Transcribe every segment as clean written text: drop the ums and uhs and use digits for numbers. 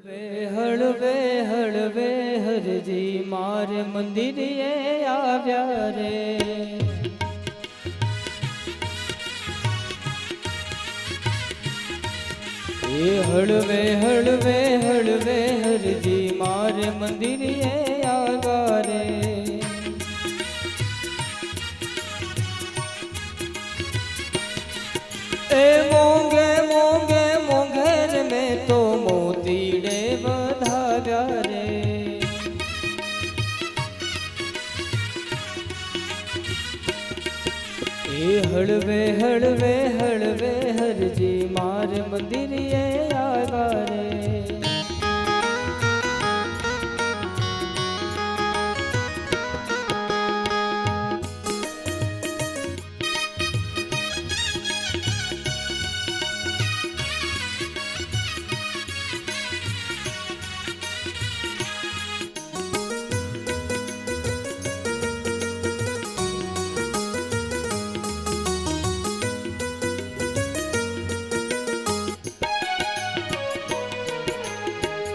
હળવે હળવે હરજી મારે મંદિરે આવ્યા રે. એ હળવે હળવે હળવે હરજી મારે મંદિરે આવ્યા રે. એ મોંઘે મોંઘે મોંઘેર મેં તો મોતીડે વધાવ્યા રે. એ હળવે હળવે હળવે હરજી મારે મંદિરે આવ્યા રે.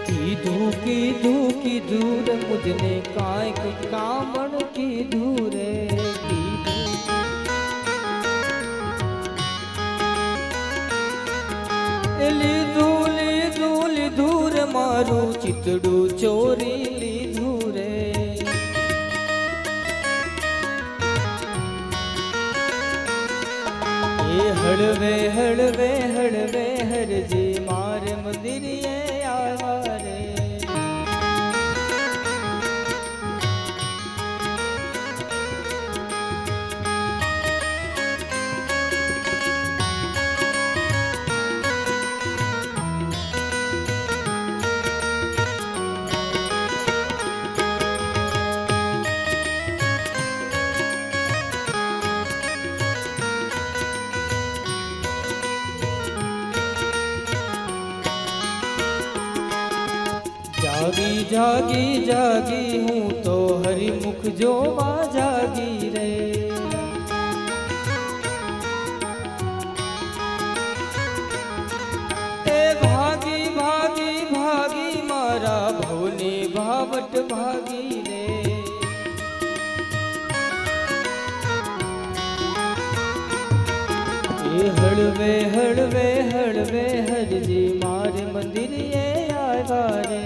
કીધું કીધું કીધું રે મુझने કાંઈક કામણ કીધું રે. લીધું લીધું લીધું રે મારું ચિતડું ચોરી લીધું રે. એ હળવે હળવે હળવે હરજી મારે મંદિરે આવ્યા રે. જાગી જાગી જાગી હું તો હરિમુખ જોવા જાગી રે. એ ભાગી ભાગી ભાગી મારા ભવની ભાવટ ભાગી રે. એ હળવે હળવે હળવે હરજી મારે મંદિરે આવ્યા રે.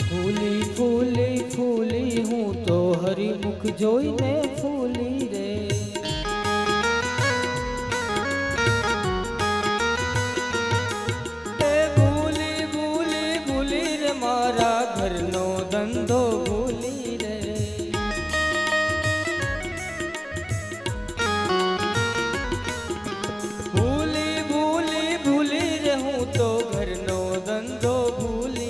ફૂલી ફૂલી ફૂલી હું તો હરિમુખ જોઈને ફૂલી રે. એ ભૂલી ભૂલી ભૂલી રે મારા ઘરનો ધંધો ભૂલી રે. ભૂલી ભૂલી ભૂલી રે હું તો ઘરનો ધંધો ભૂલી.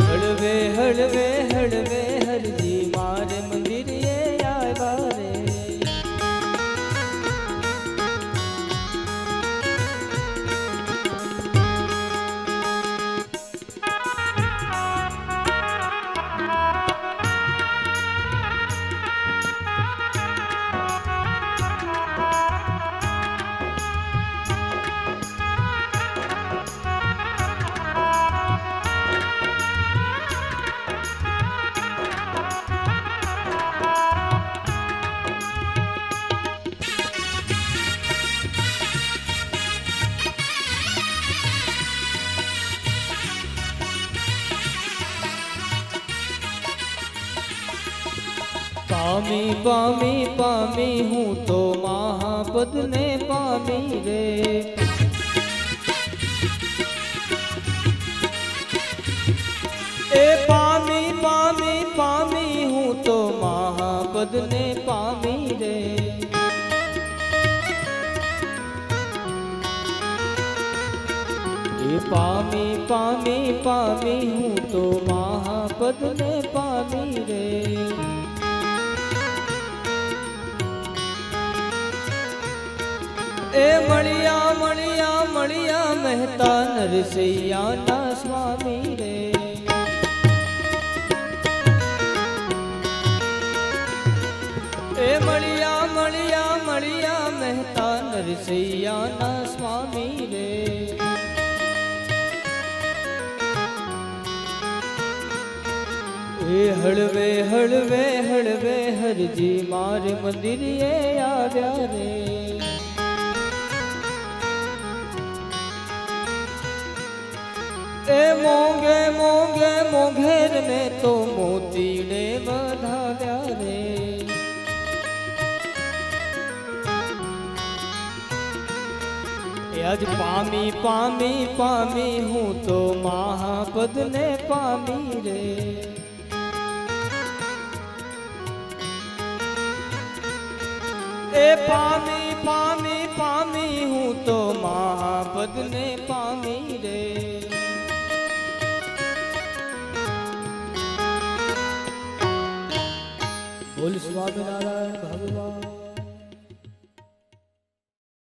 હળવે હળવે હળવે હરજી મારે મંદિરે આવ્યા રે. પામી પામી પામી હું તો મહાપદને પામી રે. પદને પામી રે. એ પામી પામી પામી હું તો મહાપદને પામી રે. એ મળ્યા મળ્યા મળ્યા મહેતા નરસૈયાના સ્વામી રે. એ મળ્યા મળ્યા મળ્યા મહેતા નરસૈયાના સ્વામી રે. એ હળવે હળવે હળવે હરજી મારે મંદિરે આવ્યા રે. એ મોંઘે મોંઘે મોંઘેર મેં તો મોતીને વધાવ્યા રે. આજ પામી પામી પામી હું તો મહાપદને પામી રે. એ પામી પામી પામી હું તો મહાપદને પામી રે. બોલ સ્વામિનારાયણ.